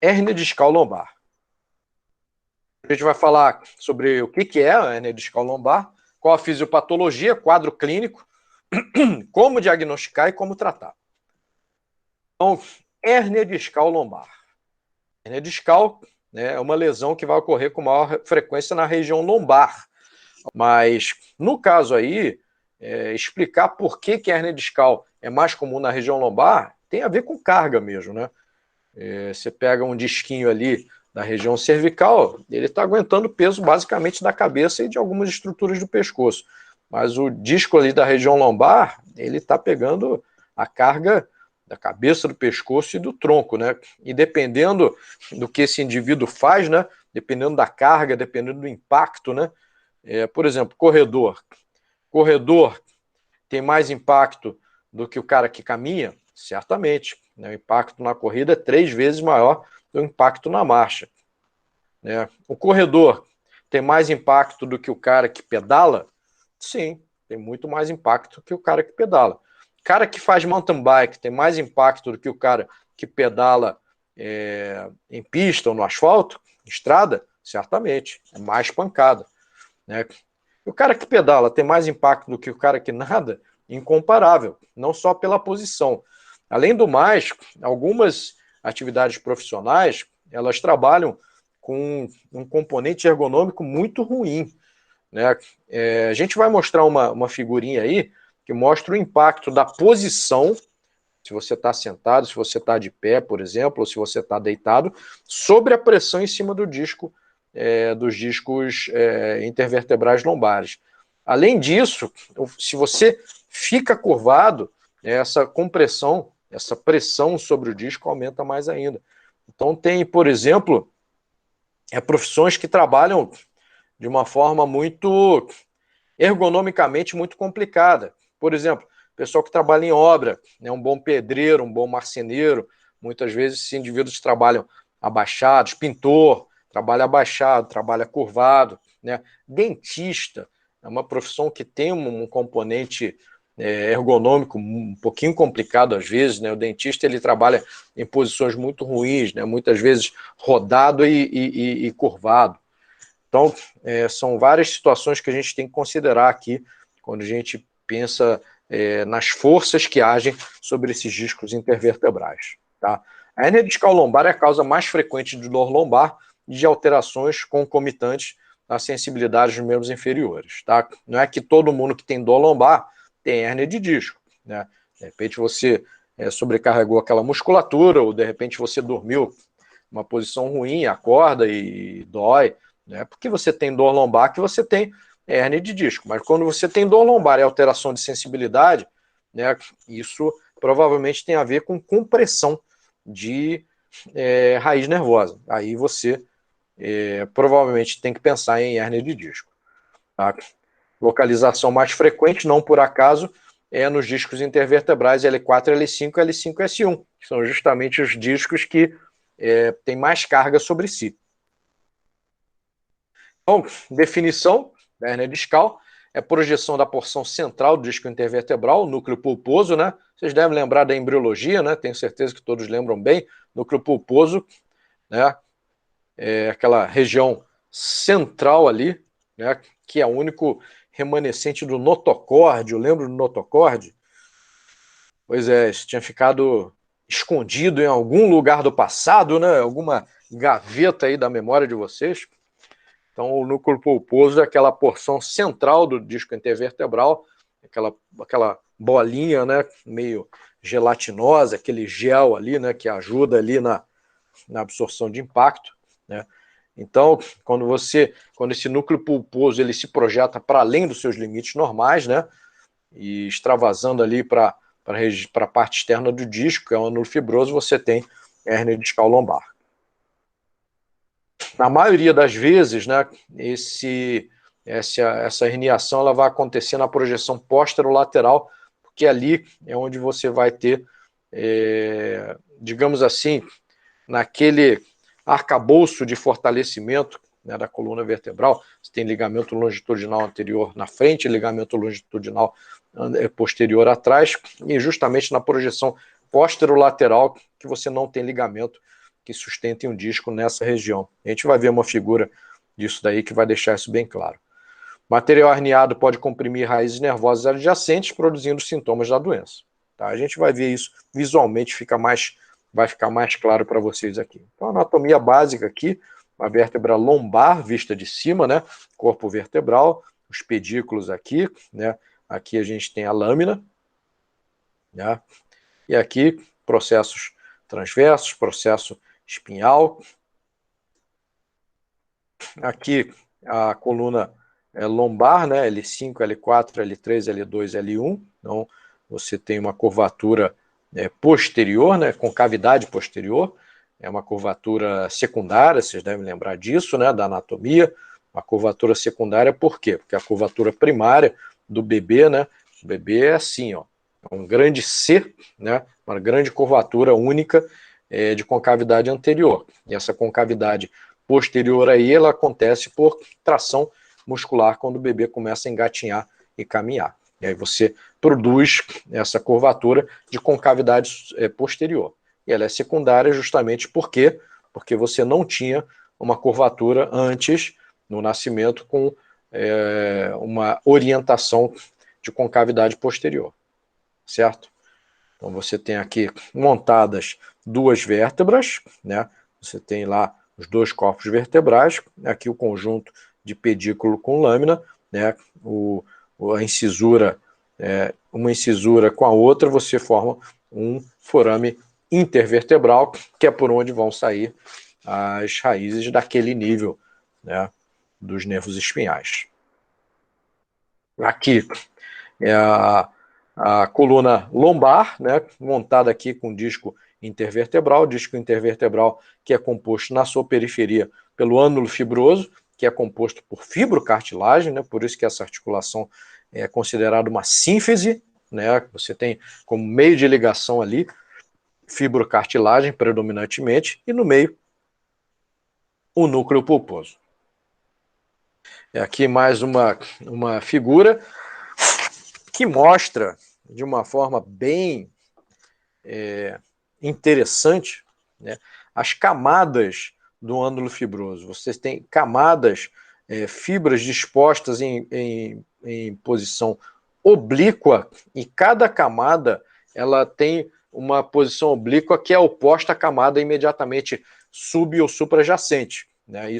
Hérnia discal lombar. A gente vai falar sobre o que é a hérnia discal lombar, qual a fisiopatologia, quadro clínico, como diagnosticar e como tratar. Então, hérnia discal lombar. Hérnia discal, né, é uma lesão que vai ocorrer com maior frequência na região lombar. Mas, no caso aí, explicar por que a hérnia discal é mais comum na região lombar tem a ver com carga mesmo, né? Você pega um disquinho ali da região cervical, ele está aguentando o peso basicamente da cabeça e de algumas estruturas do pescoço. Mas o disco ali da região lombar, ele está pegando a carga da cabeça, do pescoço e do tronco, né? E dependendo do que esse indivíduo faz, né? Dependendo da carga, dependendo do impacto, né? Por exemplo, corredor. Corredor tem mais impacto do que o cara que caminha? Certamente. Né? O impacto na corrida é 3 vezes maior do impacto na marcha. Né? O corredor tem mais impacto do que o cara que pedala? Sim, tem muito mais impacto que o cara que pedala. O cara que faz mountain bike tem mais impacto do que o cara que pedala em pista ou no asfalto, estrada? Certamente, é mais pancada. Né? O cara que pedala tem mais impacto do que o cara que nada? Incomparável, não só pela posição. Além do mais, algumas atividades profissionais, elas trabalham com um componente ergonômico muito ruim. Né? A gente vai mostrar uma figurinha aí que mostra o impacto da posição, se você está sentado, se você está de pé, por exemplo, ou se você está deitado, sobre a pressão em cima do disco, dos discos intervertebrais lombares. Além disso, se você fica curvado, essa compressão, essa pressão sobre o disco aumenta mais ainda. Então tem, por exemplo, profissões que trabalham de uma forma muito ergonomicamente muito complicada. Por exemplo, pessoal que trabalha em obra, né, um bom pedreiro, um bom marceneiro, muitas vezes esses indivíduos trabalham abaixados, pintor, trabalha abaixado, trabalha curvado, né? Dentista é uma profissão que tem um componente ergonômico um pouquinho complicado às vezes, né? O dentista ele trabalha em posições muito ruins, né? Muitas vezes rodado e curvado. Então, são várias situações que a gente tem que considerar aqui quando a gente pensa nas forças que agem sobre esses discos intervertebrais. Tá? A hérnia discal lombar é a causa mais frequente de dor lombar e de alterações concomitantes na sensibilidade dos membros inferiores. Tá? Não é que todo mundo que tem dor lombar tem hérnia de disco. Né? De repente você sobrecarregou aquela musculatura, ou de repente você dormiu uma posição ruim, acorda e dói. Não é porque você tem dor lombar que você tem hérnia de disco, mas quando você tem dor lombar e alteração de sensibilidade, né, isso provavelmente tem a ver com compressão de raiz nervosa. Aí você provavelmente tem que pensar em hérnia de disco. Tá? Localização mais frequente, não por acaso, é nos discos intervertebrais L4, L5 e L5S1, que são justamente os discos que têm mais carga sobre si. Então, definição da hérnia discal é projeção da porção central do disco intervertebral, núcleo pulposo, né? Vocês devem lembrar da embriologia, né? Tenho certeza que todos lembram bem. Núcleo pulposo, né? É aquela região central ali, né? Que é o único remanescente do notocórdio. Lembro do notocórdio? Pois é, isso tinha ficado escondido em algum lugar do passado, né? Alguma gaveta aí da memória de vocês. Então, o núcleo pulposo é aquela porção central do disco intervertebral, aquela bolinha, né, meio gelatinosa, aquele gel ali, né, que ajuda ali na absorção de impacto, né? Então, quando esse núcleo pulposo ele se projeta para além dos seus limites normais, né, e extravasando ali para a parte externa do disco, que é o ângulo fibroso, você tem hérnia discal lombar. Na maioria das vezes, né, essa herniação ela vai acontecer na projeção posterolateral, porque ali é onde você vai ter, digamos assim, naquele arcabouço de fortalecimento, né, da coluna vertebral. Você tem ligamento longitudinal anterior na frente, ligamento longitudinal posterior atrás, e justamente na projeção posterolateral que você não tem ligamento, que sustentem um disco nessa região. A gente vai ver uma figura disso daí que vai deixar isso bem claro. Material herniado pode comprimir raízes nervosas adjacentes, produzindo sintomas da doença. Tá? A gente vai ver isso visualmente, vai ficar mais claro para vocês aqui. Então, a anatomia básica aqui, a vértebra lombar vista de cima, né? Corpo vertebral, os pedículos aqui, né? Aqui a gente tem a lâmina, né? E aqui processos transversos, processo espinhal. Aqui a coluna lombar, né? L5, L4, L3, L2, L1. Então, você tem uma curvatura posterior, né? Concavidade posterior. É uma curvatura secundária, vocês devem lembrar disso, né? Da anatomia. Uma curvatura secundária, por quê? Porque a curvatura primária do bebê, né? O bebê é assim, ó. É um grande C, né? Uma grande curvatura única de concavidade anterior. E essa concavidade posterior aí, ela acontece por tração muscular quando o bebê começa a engatinhar e caminhar. E aí você produz essa curvatura de concavidade posterior. E ela é secundária justamente porque você não tinha uma curvatura antes, no nascimento, com uma orientação de concavidade posterior, certo? Então você tem aqui montadas duas vértebras, né? Você tem lá os dois corpos vertebrais, aqui o conjunto de pedículo com lâmina, né? A incisura, uma incisura com a outra, você forma um forame intervertebral, que é por onde vão sair as raízes daquele nível, né? Dos nervos espinhais. Aqui é a coluna lombar, né, montada aqui com disco intervertebral que é composto na sua periferia pelo ânulo fibroso, que é composto por fibrocartilagem, né, por isso que essa articulação é considerada uma sínfise, né, você tem como meio de ligação ali fibrocartilagem predominantemente, e no meio o núcleo pulposo. Aqui mais uma figura que mostra de uma forma bem interessante, né, as camadas do ânulo fibroso. Vocês têm camadas, fibras dispostas em posição oblíqua, e cada camada ela tem uma posição oblíqua que é oposta à camada imediatamente sub ou suprajacente, né?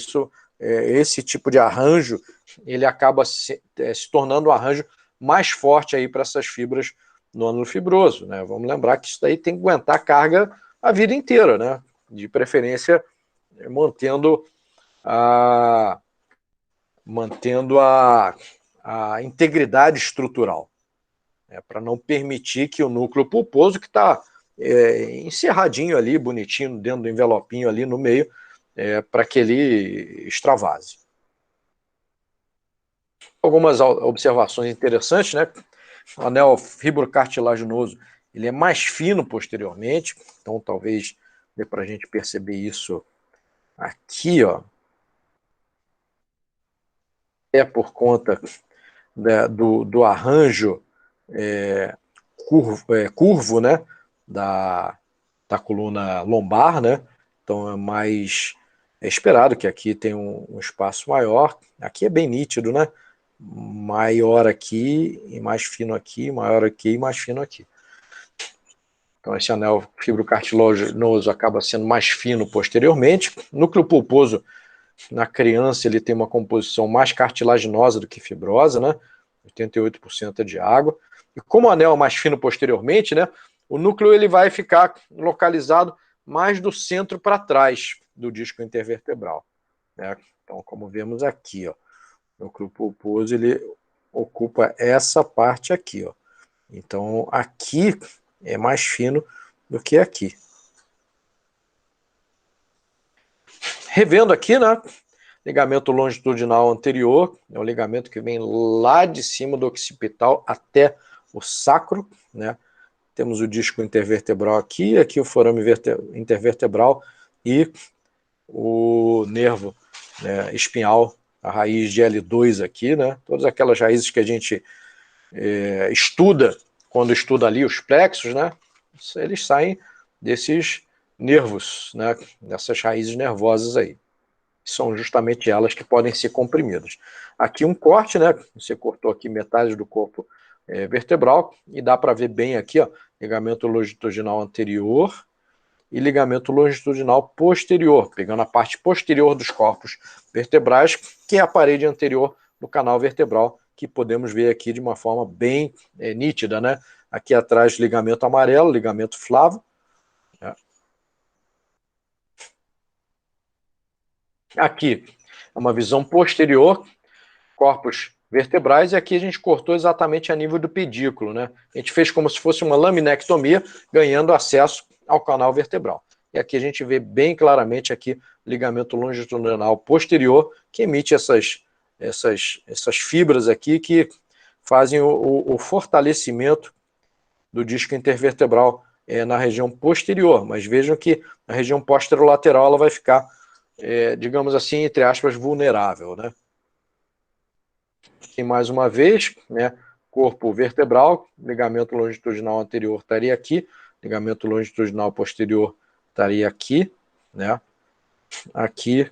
Esse tipo de arranjo ele acaba se tornando um arranjo mais forte aí para essas fibras no ânulo fibroso, né? Vamos lembrar que isso daí tem que aguentar a carga a vida inteira, né? De preferência mantendo a integridade estrutural, né? Para não permitir que o núcleo pulposo, que está encerradinho ali, bonitinho, dentro do envelopinho ali no meio, para que ele extravase. Algumas observações interessantes, né? O anel fibrocartilaginoso ele é mais fino posteriormente, então talvez dê para a gente perceber isso aqui, ó. É por conta do arranjo curvo, né, da coluna lombar, né? Então é mais esperado que aqui tem um espaço maior. Aqui é bem nítido, né? Maior aqui e mais fino aqui, maior aqui e mais fino aqui. Então esse anel fibrocartilaginoso acaba sendo mais fino posteriormente. O núcleo pulposo na criança ele tem uma composição mais cartilaginosa do que fibrosa, né? 88% é de água. E como o anel é mais fino posteriormente, né? O núcleo ele vai ficar localizado mais do centro para trás do disco intervertebral, né? Então, como vemos aqui, ó, o núcleo pulposo ele ocupa essa parte aqui, ó. Então, aqui é mais fino do que aqui. Revendo aqui, né? Ligamento longitudinal anterior, é o ligamento que vem lá de cima do occipital até o sacro, né? Temos o disco intervertebral aqui o forame intervertebral e o nervo, né, espinhal, a raiz de L2 aqui, né? Todas aquelas raízes que a gente estuda quando estuda ali os plexos, né? Eles saem desses nervos, né, dessas raízes nervosas aí. São justamente elas que podem ser comprimidas. Aqui um corte, né? Você cortou aqui metade do corpo vertebral e dá para ver bem aqui, ó, ligamento longitudinal anterior e ligamento longitudinal posterior, pegando a parte posterior dos corpos vertebrais, que é a parede anterior do canal vertebral, que podemos ver aqui de uma forma bem nítida, né? Aqui atrás, ligamento amarelo, ligamento flavo. Né? Aqui é uma visão posterior, corpos vertebrais, e aqui a gente cortou exatamente a nível do pedículo, né? A gente fez como se fosse uma laminectomia, ganhando acesso ao canal vertebral. E aqui a gente vê bem claramente aqui o ligamento longitudinal posterior, que emite essas fibras aqui que fazem o fortalecimento do disco intervertebral na região posterior. Mas vejam que a região posterolateral ela vai ficar, digamos assim, entre aspas, vulnerável, né? Aqui mais uma vez, né? Corpo vertebral, ligamento longitudinal anterior estaria aqui, ligamento longitudinal posterior estaria aqui, né? Aqui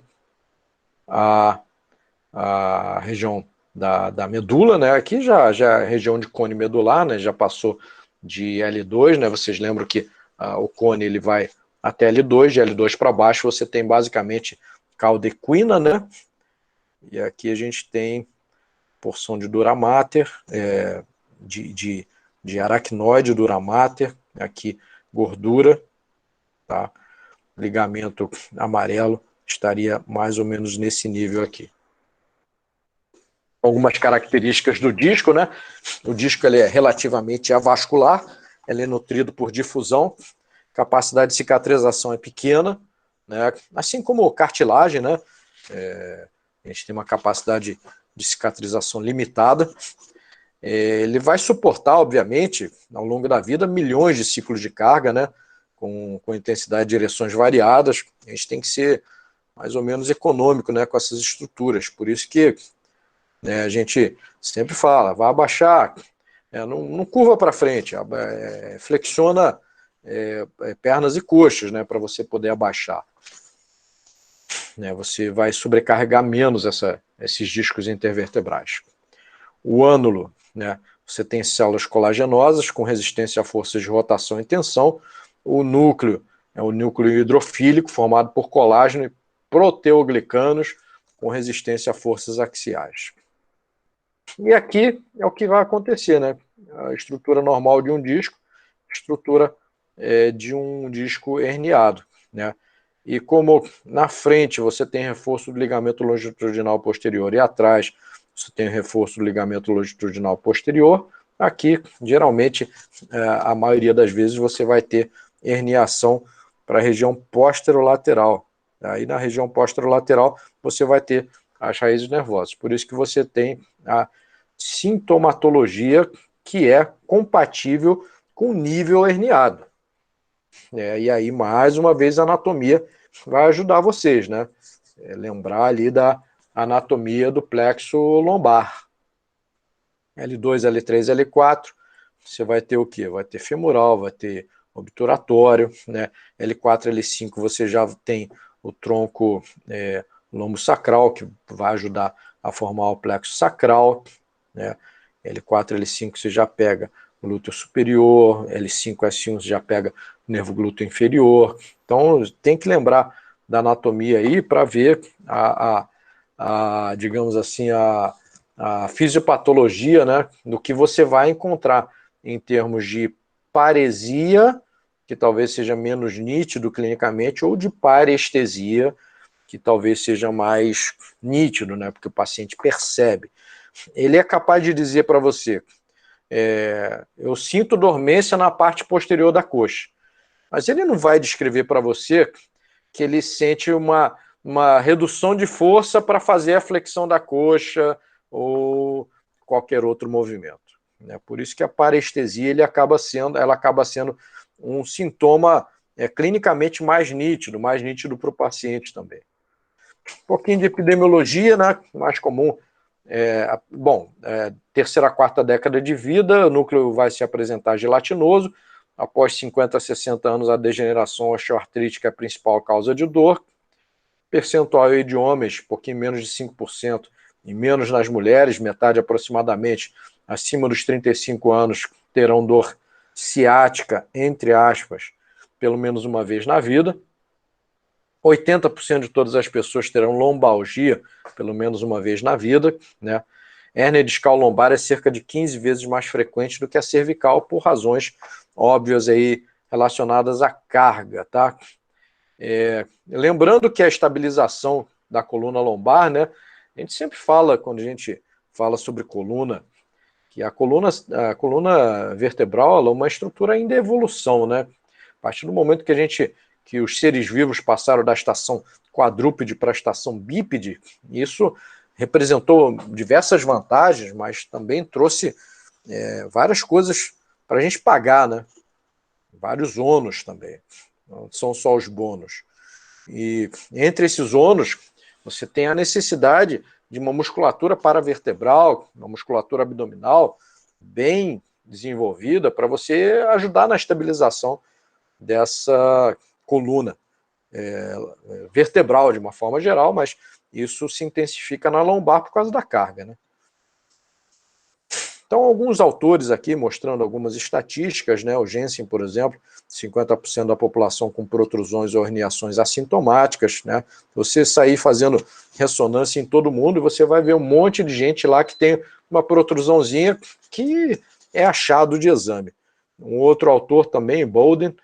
a região da medula, né? Aqui já é a região de cone medular, né? Já passou de L2, né? Vocês lembram que o cone ele vai até L2, de L2 para baixo você tem basicamente cauda equina, né? E aqui a gente tem porção de dura mater, de aracnoide dura mater, aqui gordura, tá? Ligamento amarelo estaria mais ou menos nesse nível aqui. Algumas características do disco, né? O disco ele é relativamente avascular, ele é nutrido por difusão, capacidade de cicatrização é pequena, né? Assim como cartilagem, né? A gente tem uma capacidade de cicatrização limitada. Ele vai suportar, obviamente, ao longo da vida, milhões de ciclos de carga, né? Com intensidade de direções variadas. A gente tem que ser mais ou menos econômico, né, com essas estruturas. Por isso que a gente sempre fala, vai abaixar, não curva para frente, flexiona pernas e coxas, né, para você poder abaixar. Você vai sobrecarregar menos esses discos intervertebrais. O ânulo, né, você tem células colagenosas com resistência a forças de rotação e tensão. O núcleo é o núcleo hidrofílico, formado por colágeno e proteoglicanos com resistência a forças axiais. E aqui é o que vai acontecer, né? A estrutura normal de um disco, estrutura de um disco herniado, né? E como na frente você tem reforço do ligamento longitudinal posterior e atrás você tem reforço do ligamento longitudinal posterior, aqui geralmente a maioria das vezes você vai ter herniação para a região posterolateral. Aí na região posterolateral você vai ter as raízes nervosas. Por isso que você tem a sintomatologia que é compatível com nível herniado. E aí, mais uma vez, a anatomia vai ajudar vocês, né? Lembrar ali da anatomia do plexo lombar. L2, L3, L4, você vai ter o quê? Vai ter femoral, vai ter obturatório, né? L4, L5, você já tem o tronco lombosacral, que vai ajudar a formar o plexo sacral, né? L4, L5 você já pega glúteo superior, L5, S1 você já pega nervo glúteo inferior. Então tem que lembrar da anatomia aí para ver digamos assim, a fisiopatologia, né, do que você vai encontrar em termos de paresia, que talvez seja menos nítido clinicamente, ou de parestesia, que talvez seja mais nítido, né, porque o paciente percebe. Ele é capaz de dizer para você, eu sinto dormência na parte posterior da coxa, mas ele não vai descrever para você que ele sente uma redução de força para fazer a flexão da coxa ou qualquer outro movimento. Por isso que a parestesia ela acaba sendo um sintoma clinicamente mais nítido para o paciente também. Um pouquinho de epidemiologia, né? Mais comum. Terceira, quarta década de vida, o núcleo vai se apresentar gelatinoso, Após 50 a 60 anos, a degeneração osteoartrítica é a principal causa de dor. Percentual aí de homens, um pouquinho menos de 5%, e menos nas mulheres, metade aproximadamente, acima dos 35 anos, terão dor ciática, entre aspas, pelo menos uma vez na vida. 80% de todas as pessoas terão lombalgia, pelo menos uma vez na vida, né? Hérnia discal lombar é cerca de 15 vezes mais frequente do que a cervical, por razões óbvias aí relacionadas à carga, tá? Lembrando que a estabilização da coluna lombar, né? A gente sempre fala, quando a gente fala sobre coluna, que a coluna vertebral é uma estrutura ainda em evolução, né? A partir do momento que os seres vivos passaram da estação quadrúpede para a estação bípede, isso representou diversas vantagens, mas também trouxe várias coisas para a gente pagar, né? Vários ônus também, não são só os bônus. E entre esses ônus, você tem a necessidade de uma musculatura paravertebral, uma musculatura abdominal bem desenvolvida para você ajudar na estabilização dessa coluna vertebral de uma forma geral, mas isso se intensifica na lombar por causa da carga, né? Então, alguns autores aqui mostrando algumas estatísticas, né? O Jensen, por exemplo, 50% da população com protrusões ou herniações assintomáticas, né? Você sair fazendo ressonância em todo mundo, você vai ver um monte de gente lá que tem uma protrusãozinha que é achado de exame. Um outro autor também, Bolden,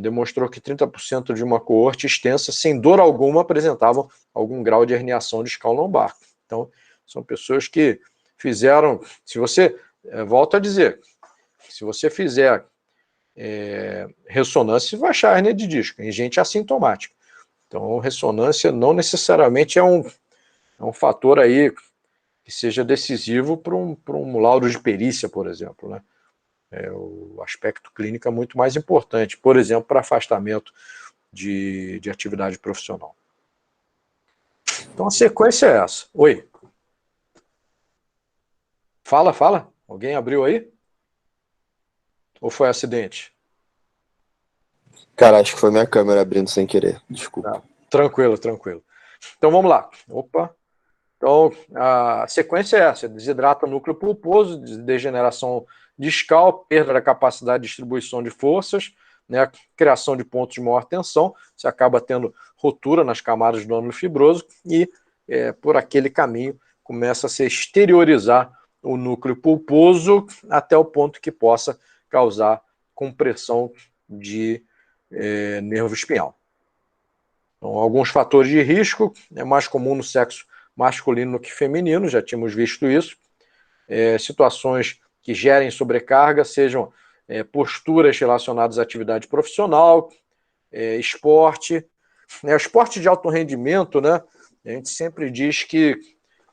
demonstrou que 30% de uma coorte extensa, sem dor alguma, apresentavam algum grau de herniação discal lombar. Então, são pessoas que fizeram, se você, volto a dizer, se você fizer ressonância, você vai achar hernia de disco, em gente assintomática. Então, ressonância não necessariamente é um fator aí que seja decisivo para um laudo de perícia, por exemplo, né? O aspecto clínico é muito mais importante, por exemplo, para afastamento de atividade profissional. Então, a sequência é essa. Oi. Fala. Alguém abriu aí? Ou foi acidente? Cara, acho que foi minha câmera abrindo sem querer. Desculpa. Tranquilo. Então vamos lá. Opa. Então a sequência é essa: desidrata o núcleo pulposo, degeneração discal, perda da capacidade de distribuição de forças, né, criação de pontos de maior tensão, você acaba tendo ruptura nas camadas do ânulo fibroso e por aquele caminho começa a se exteriorizar o núcleo pulposo até o ponto que possa causar compressão de nervo espinhal. Então, alguns fatores de risco, é mais comum no sexo masculino que feminino, já tínhamos visto isso. Situações que gerem sobrecarga, sejam posturas relacionadas à atividade profissional, esporte. Esporte de alto rendimento, né? A gente sempre diz que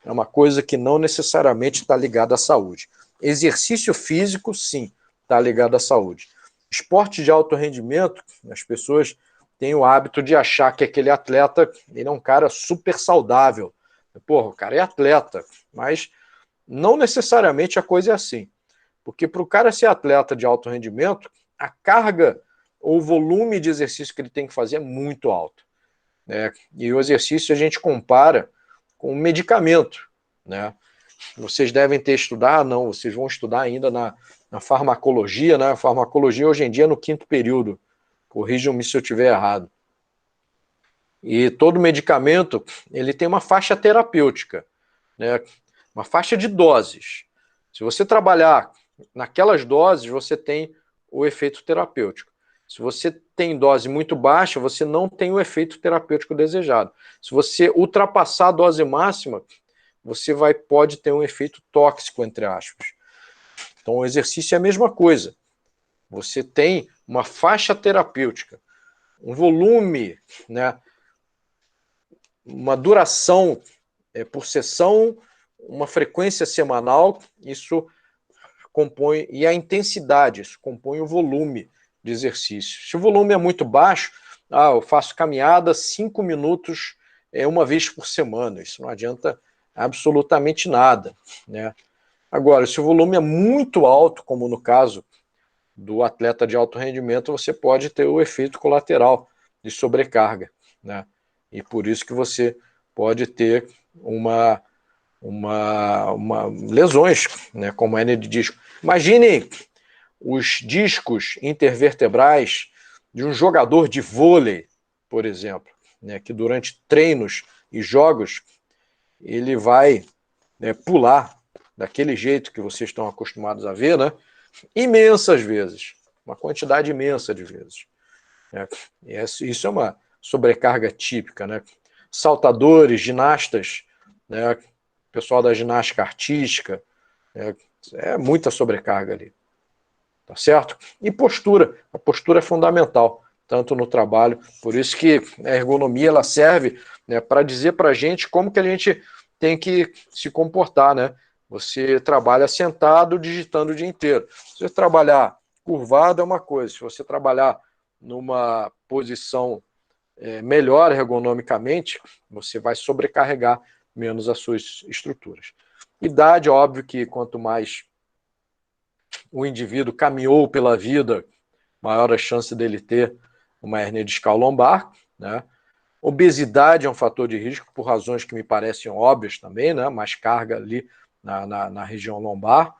é uma coisa que não necessariamente está ligada à saúde. Exercício físico, sim, está ligado à saúde. Esporte de alto rendimento, as pessoas têm o hábito de achar que aquele atleta ele é um cara super saudável. Porra, o cara é atleta, mas não necessariamente a coisa é assim. Porque para o cara ser atleta de alto rendimento, a carga ou o volume de exercício que ele tem que fazer é muito alto. Né? E o exercício a gente compara com um medicamento. Né? Vocês devem ter estudado, não, vocês vão estudar ainda na farmacologia, né? A farmacologia hoje em dia é no 5º período. Corrijam-me se eu estiver errado. E todo medicamento ele tem uma faixa terapêutica, né? Uma faixa de doses. Se você trabalhar naquelas doses, você tem o efeito terapêutico. Se você tem dose muito baixa, você não tem o efeito terapêutico desejado. Se você ultrapassar a dose máxima, você pode ter um efeito tóxico, entre aspas. Então, o exercício é a mesma coisa. Você tem uma faixa terapêutica, um volume, né, uma duração por sessão, uma frequência semanal, isso compõe, e a intensidade, isso compõe o volume de exercício. Se o volume é muito baixo, eu faço caminhada 5 minutos uma vez por semana, isso não adianta absolutamente nada, né? Agora, se o volume é muito alto, como no caso do atleta de alto rendimento, você pode ter o efeito colateral de sobrecarga, né? E por isso que você pode ter lesões, né, como hernia de disco. Imagine os discos intervertebrais de um jogador de vôlei, por exemplo, né, que durante treinos e jogos ele vai, né, pular daquele jeito que vocês estão acostumados a ver, né, imensas vezes, uma quantidade imensa de vezes. Né? Isso é uma sobrecarga típica, né? Saltadores, ginastas, né? Pessoal da ginástica artística, né? É muita sobrecarga ali, tá certo? E postura, a postura é fundamental, tanto no trabalho, por isso que a ergonomia ela serve, né, para dizer para a gente como que a gente tem que se comportar, né? Você trabalha sentado, digitando o dia inteiro. Se você trabalhar curvado é uma coisa, se você trabalhar numa posição melhor ergonomicamente, você vai sobrecarregar menos as suas estruturas. Idade, óbvio que quanto mais o indivíduo caminhou pela vida, maior a chance dele ter uma hernia discal lombar, né? Obesidade é um fator de risco por razões que me parecem óbvias também, né? Mais carga ali na região lombar.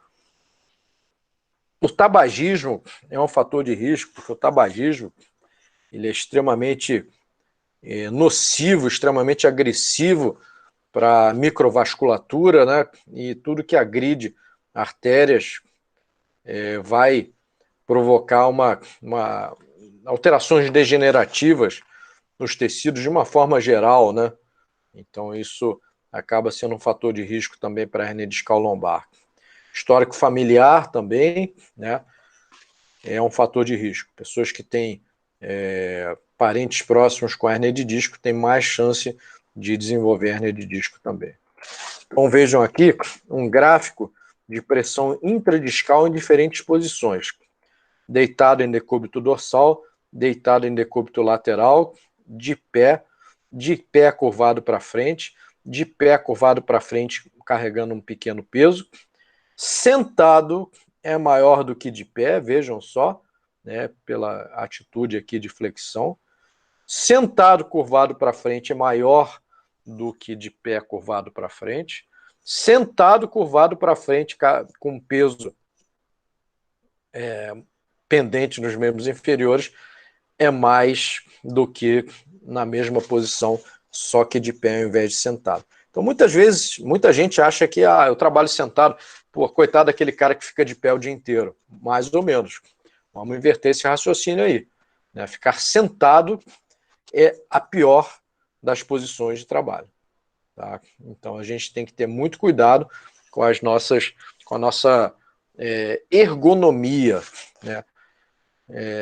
O tabagismo é um fator de risco, porque o tabagismo ele é extremamente nocivo, extremamente agressivo para a microvasculatura, né? E tudo que agride artérias vai provocar alterações degenerativas nos tecidos de uma forma geral, né? Então isso acaba sendo um fator de risco também para a hernia discal lombar. Histórico familiar também, né? É um fator de risco. Pessoas que têm parentes próximos com hernia de disco têm mais chance de desenvolver hernia de disco também. Então vejam aqui um gráfico de pressão intradiscal em diferentes posições. Deitado em decúbito dorsal, deitado em decúbito lateral, de pé curvado para frente, de pé curvado para frente carregando um pequeno peso. Sentado é maior do que de pé, vejam só, né, pela atitude aqui de flexão. Sentado curvado para frente é maior do que de pé curvado para frente. Sentado curvado para frente com peso pendente nos membros inferiores é mais do que na mesma posição, só que de pé ao invés de sentado. Então, muitas vezes, muita gente acha que eu trabalho sentado, pô, coitado daquele cara que fica de pé o dia inteiro. Mais ou menos. Vamos inverter esse raciocínio aí. Né? Ficar sentado é a pior das posições de trabalho. Tá? Então, a gente tem que ter muito cuidado com a nossa ergonomia, né?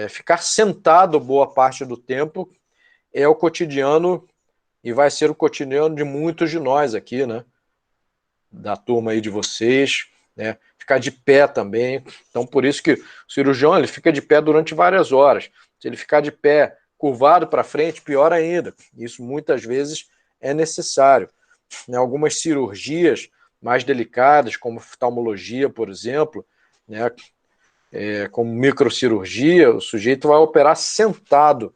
Ficar sentado boa parte do tempo é o cotidiano e vai ser o cotidiano de muitos de nós aqui, né? Da turma aí de vocês, né? Ficar de pé também. Então, por isso que o cirurgião ele fica de pé durante várias horas. Se ele ficar de pé curvado para frente, pior ainda. Isso muitas vezes é necessário. Em algumas cirurgias mais delicadas, como oftalmologia, por exemplo, né? Como microcirurgia, o sujeito vai operar sentado,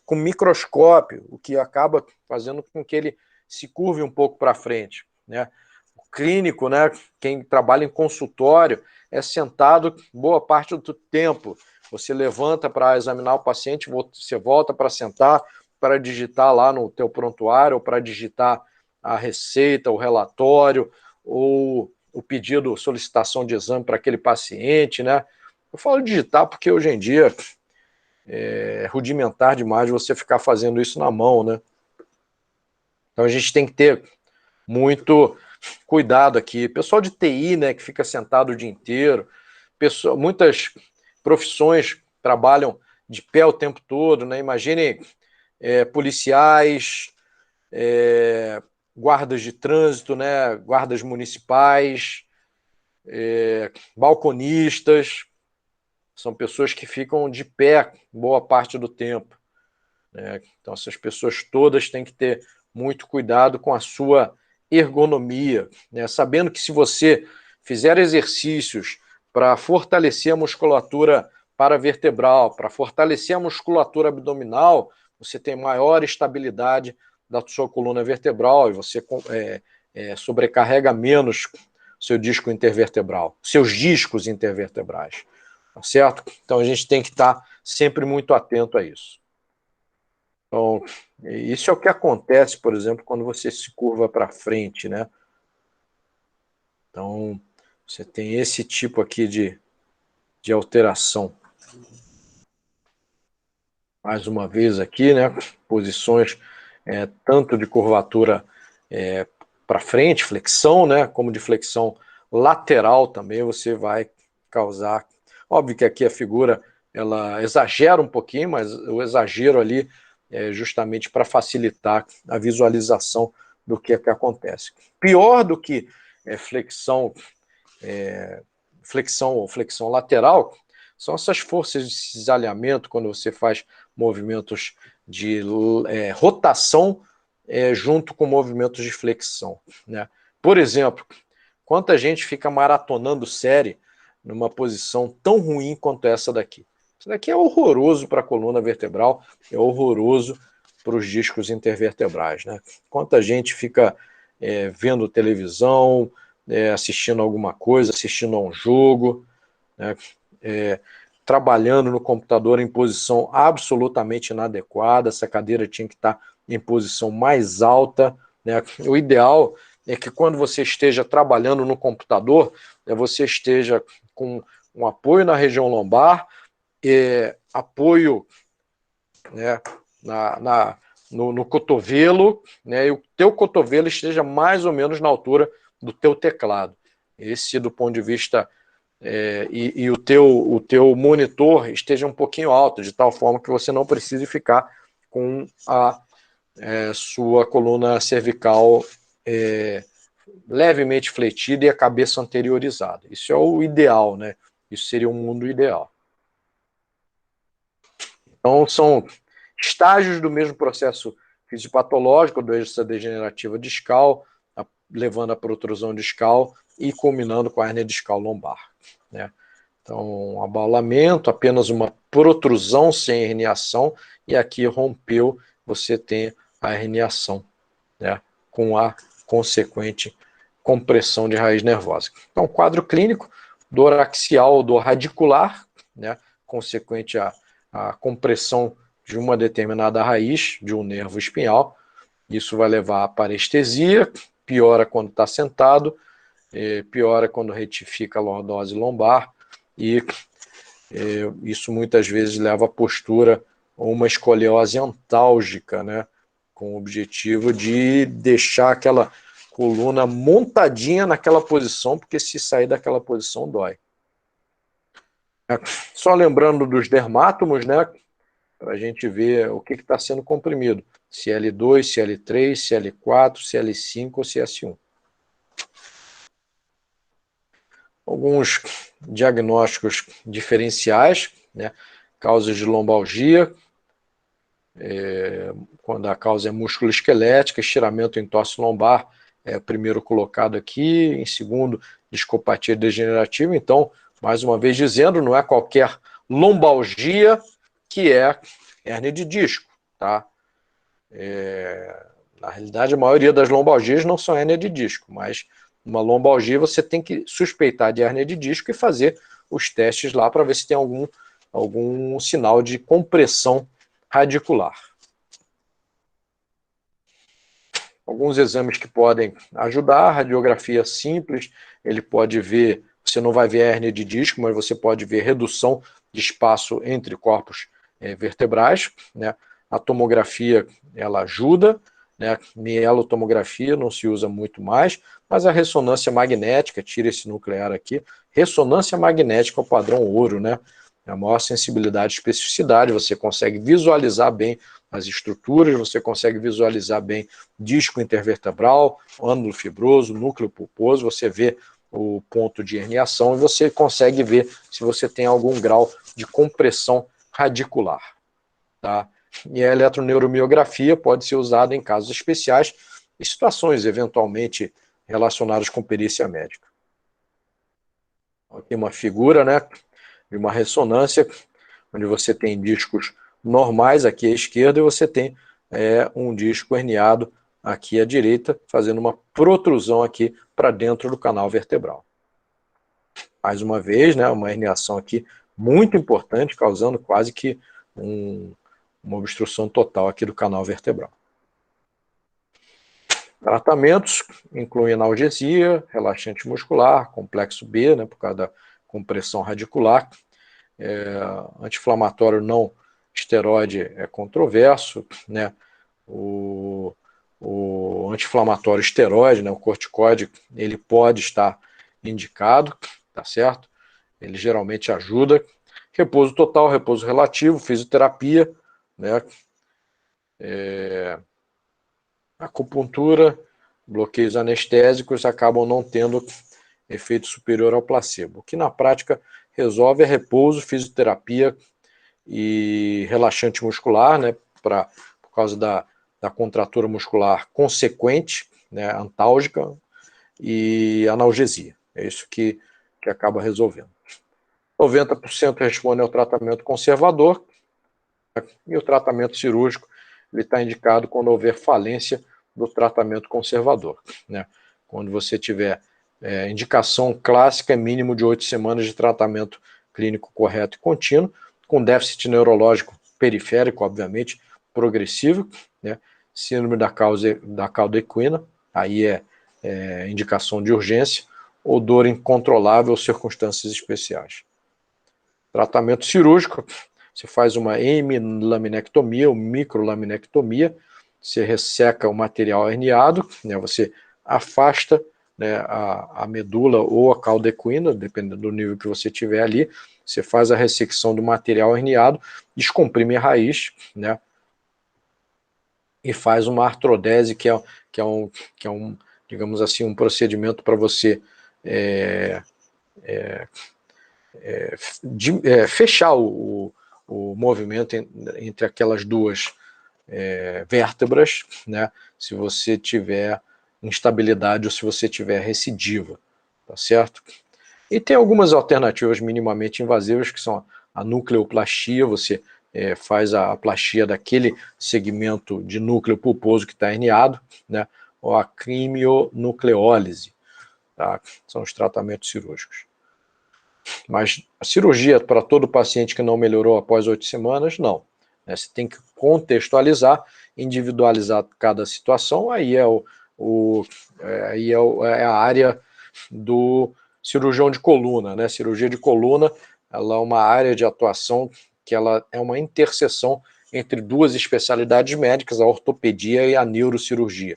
com microscópio, o que acaba fazendo com que ele se curve um pouco para frente, né? O clínico, né, quem trabalha em consultório, é sentado boa parte do tempo. Você levanta para examinar o paciente, você volta para sentar, para digitar lá no teu prontuário, ou para digitar a receita, o relatório, ou o pedido, solicitação de exame para aquele paciente, né? Eu falo digitar porque hoje em dia é rudimentar demais você ficar fazendo isso na mão, né? Então a gente tem que ter muito cuidado aqui. Pessoal de TI, né, que fica sentado o dia inteiro, muitas profissões trabalham de pé o tempo todo, né? Imagine policiais, guardas de trânsito, né, guardas municipais, balconistas. São pessoas que ficam de pé boa parte do tempo, né? Então, essas pessoas todas têm que ter muito cuidado com a sua ergonomia, né? Sabendo que se você fizer exercícios para fortalecer a musculatura paravertebral, para fortalecer a musculatura abdominal, você tem maior estabilidade da sua coluna vertebral e você sobrecarrega menos seu disco intervertebral, seus discos intervertebrais, tá certo? Então a gente tem que estar sempre muito atento a isso. Então, isso é o que acontece, por exemplo, quando você se curva para frente, né? Então, você tem esse tipo aqui de alteração. Mais uma vez aqui, né? Posições tanto de curvatura para frente, flexão, né? Como de flexão lateral também você vai causar. Óbvio que aqui a figura ela exagera um pouquinho, mas o exagero ali é justamente para facilitar a visualização do que acontece. Pior do que flexão ou flexão lateral são essas forças de cisalhamento quando você faz movimentos de rotação junto com movimentos de flexão, né? Por exemplo, quanta gente fica maratonando série numa posição tão ruim quanto essa daqui. Isso daqui é horroroso para a coluna vertebral, é horroroso para os discos intervertebrais, né? Quanta gente fica vendo televisão, assistindo alguma coisa, assistindo a um jogo, né? Trabalhando no computador em posição absolutamente inadequada, essa cadeira tinha que estar em posição mais alta, né? O ideal é que quando você esteja trabalhando no computador, você esteja com um apoio na região lombar, apoio, né, no cotovelo, né, e o teu cotovelo esteja mais ou menos na altura do teu teclado. Esse, do ponto de vista e o teu monitor esteja um pouquinho alto, de tal forma que você não precise ficar com a sua coluna cervical levemente fletida e a cabeça anteriorizada. Isso é o ideal, né? Isso seria um mundo ideal. Então, são estágios do mesmo processo fisiopatológico, doença degenerativa discal, levando à protrusão discal e culminando com a hérnia discal lombar, né? Então, um abaulamento, apenas uma protrusão sem herniação, e aqui rompeu, você tem a herniação, né, com a consequente compressão de raiz nervosa. Então, quadro clínico, dor axial ou dor radicular, né, consequente à compressão de uma determinada raiz de um nervo espinhal. Isso vai levar à parestesia, piora quando está sentado, piora quando retifica a lordose lombar, e isso muitas vezes leva à postura ou uma escoliose antálgica, né, com o objetivo de deixar aquela coluna montadinha naquela posição, porque se sair daquela posição dói. Só lembrando dos dermátomos, né, para a gente ver o que está sendo comprimido. CL2, CL3, CL4, CL5 ou CS1. Alguns diagnósticos diferenciais, né? Causas de lombalgia, quando a causa é músculo-esquelética, estiramento em entorse lombar é o primeiro colocado aqui, em segundo, discopatia degenerativa. Então, mais uma vez dizendo, não é qualquer lombalgia que é hérnia de disco, tá? Na realidade, a maioria das lombalgias não são hérnia de disco, mas uma lombalgia você tem que suspeitar de hérnia de disco e fazer os testes lá para ver se tem algum sinal de compressão radicular. Alguns exames que podem ajudar, a radiografia simples, ele pode ver, você não vai ver hérnia de disco, mas você pode ver redução de espaço entre corpos vertebrais, né? A tomografia, ela ajuda, né? Mielotomografia não se usa muito mais, mas a ressonância magnética, tira esse nuclear aqui, ressonância magnética é o padrão ouro, né? A maior sensibilidade e especificidade, você consegue visualizar bem as estruturas, você consegue visualizar bem disco intervertebral, ânulo fibroso, núcleo pulposo, você vê o ponto de herniação e você consegue ver se você tem algum grau de compressão radicular, tá? E a eletroneuromiografia pode ser usada em casos especiais e situações eventualmente relacionadas com perícia médica. Aqui uma figura, né, de uma ressonância, onde você tem discos normais aqui à esquerda e você tem um disco herniado aqui à direita, fazendo uma protrusão aqui para dentro do canal vertebral. Mais uma vez, né, uma herniação aqui muito importante, causando quase que uma obstrução total aqui do canal vertebral. Tratamentos incluem analgesia, relaxante muscular, complexo B, né, por causa da compressão radicular, anti-inflamatório não esteroide é controverso, né, o anti-inflamatório esteroide, né, o corticoide, ele pode estar indicado, tá certo? Ele geralmente ajuda. Repouso total, repouso relativo, fisioterapia, né, acupuntura, bloqueios anestésicos acabam não tendo efeito superior ao placebo. O que na prática resolve é repouso, fisioterapia e relaxante muscular, né, por causa da contratura muscular consequente, né, antálgica, e analgesia. É isso que acaba resolvendo. 90% responde ao tratamento conservador, né, e o tratamento cirúrgico ele está indicado quando houver falência do tratamento conservador, né? Quando você tiver indicação clássica, mínimo de 8 semanas de tratamento clínico correto e contínuo, com déficit neurológico periférico, obviamente, progressivo, né? Síndrome da cauda equina, aí é indicação de urgência, ou dor incontrolável ou circunstâncias especiais. Tratamento cirúrgico, você faz uma hemilaminectomia ou microlaminectomia, você resseca o material herniado, né, você afasta, né, a medula ou a cauda equina, dependendo do nível que você tiver ali, você faz a ressecção do material herniado, descomprime a raiz, né, e faz uma artrodese, que é um, digamos assim, um procedimento para você fechar o movimento entre aquelas duas vértebras, né, se você tiver instabilidade ou se você tiver recidiva, tá certo? E tem algumas alternativas minimamente invasivas, que são a nucleoplastia, você faz a plastia daquele segmento de núcleo pulposo que está herniado, né, ou a crionucleólise, tá? São os tratamentos cirúrgicos. Mas a cirurgia para todo paciente que não melhorou após 8 semanas, não. Você tem que contextualizar, individualizar cada situação, aí é a área do cirurgião de coluna, né? Cirurgia de coluna, ela é uma área de atuação que ela é uma interseção entre duas especialidades médicas, a ortopedia e a neurocirurgia.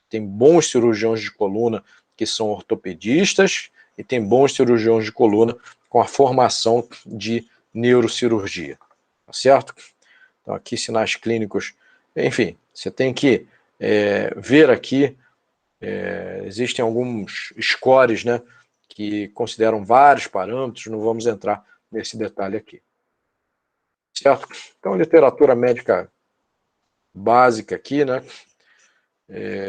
Tem bons cirurgiões de coluna que são ortopedistas e tem bons cirurgiões de coluna com a formação de neurocirurgia, tá certo? Então aqui sinais clínicos, enfim, você tem que ver aqui, existem alguns scores, né, que consideram vários parâmetros, não vamos entrar nesse detalhe aqui. Certo? Então, literatura médica básica aqui, né,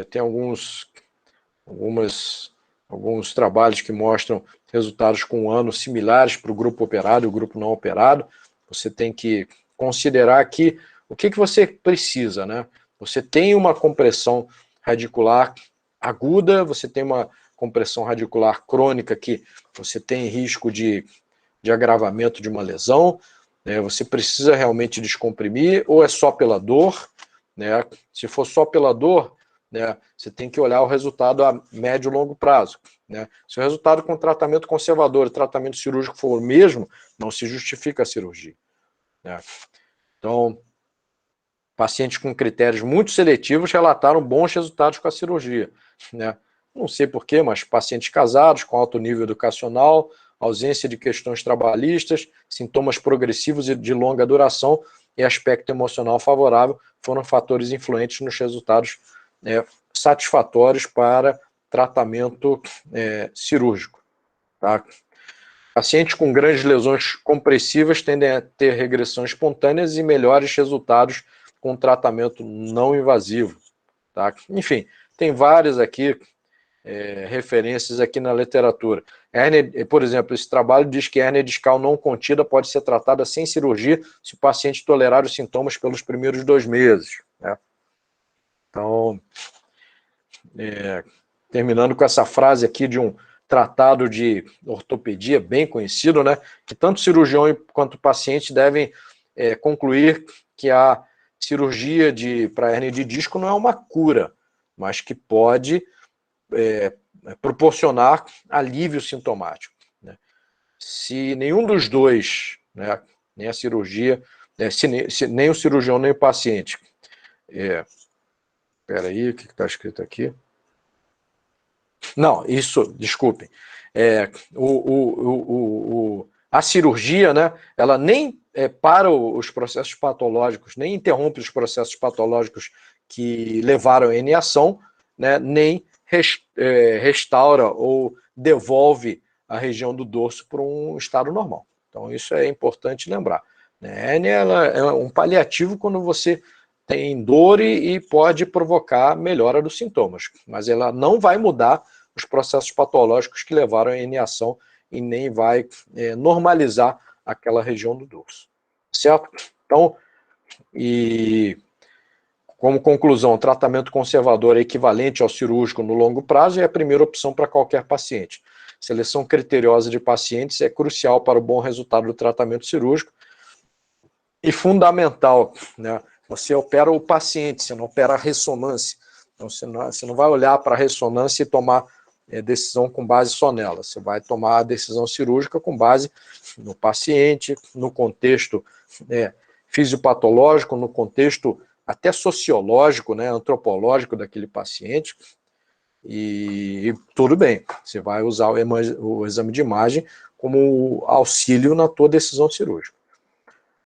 tem alguns trabalhos que mostram resultados com um ano similares para o grupo operado e o grupo não operado. Você tem que considerar aqui o que você precisa, né? Você tem uma compressão radicular aguda, você tem uma compressão radicular crônica que você tem risco de agravamento de uma lesão, né? Você precisa realmente descomprimir ou é só pela dor, né? Se for só pela dor, né, você tem que olhar o resultado a médio e longo prazo, né? Se o resultado com tratamento conservador e tratamento cirúrgico for o mesmo, não se justifica a cirurgia, né? Então, pacientes com critérios muito seletivos relataram bons resultados com a cirurgia, né? Não sei porquê, mas pacientes casados com alto nível educacional, ausência de questões trabalhistas, sintomas progressivos e de longa duração e aspecto emocional favorável foram fatores influentes nos resultados satisfatórios para tratamento cirúrgico, tá? Pacientes com grandes lesões compressivas tendem a ter regressões espontâneas e melhores resultados com tratamento não invasivo, tá? Enfim, tem várias aqui referências aqui na literatura. Hérnia, por exemplo, esse trabalho diz que a hérnia discal não contida pode ser tratada sem cirurgia se o paciente tolerar os sintomas pelos primeiros 2 meses. Né? Então, terminando com essa frase aqui de um tratado de ortopedia bem conhecido, né, que tanto o cirurgião quanto o paciente devem concluir que a cirurgia para hérnia de disco não é uma cura, mas que pode proporcionar alívio sintomático. Né? Se nenhum dos dois, né, nem a cirurgia, se nem o cirurgião nem o paciente, espera aí, o que está escrito aqui? Não, isso, desculpem. A cirurgia, né, ela nem para os processos patológicos, nem interrompe os processos patológicos que levaram à herniação, né, nem restaura ou devolve a região do dorso para um estado normal. Então, isso é importante lembrar. A hérnia ela é um paliativo quando você tem dor e pode provocar melhora dos sintomas, mas ela não vai mudar os processos patológicos que levaram à herniação e nem vai normalizar aquela região do dorso. Certo? Então, e como conclusão, o tratamento conservador é equivalente ao cirúrgico no longo prazo e é a primeira opção para qualquer paciente. Seleção criteriosa de pacientes é crucial para o bom resultado do tratamento cirúrgico e fundamental, né? Você opera o paciente, você não opera a ressonância. Então, você não vai olhar para a ressonância e tomar decisão com base só nela. Você vai tomar a decisão cirúrgica com base no paciente, no contexto fisiopatológico, no contexto até sociológico, né, antropológico daquele paciente. E tudo bem, você vai usar o exame de imagem como auxílio na tua decisão cirúrgica.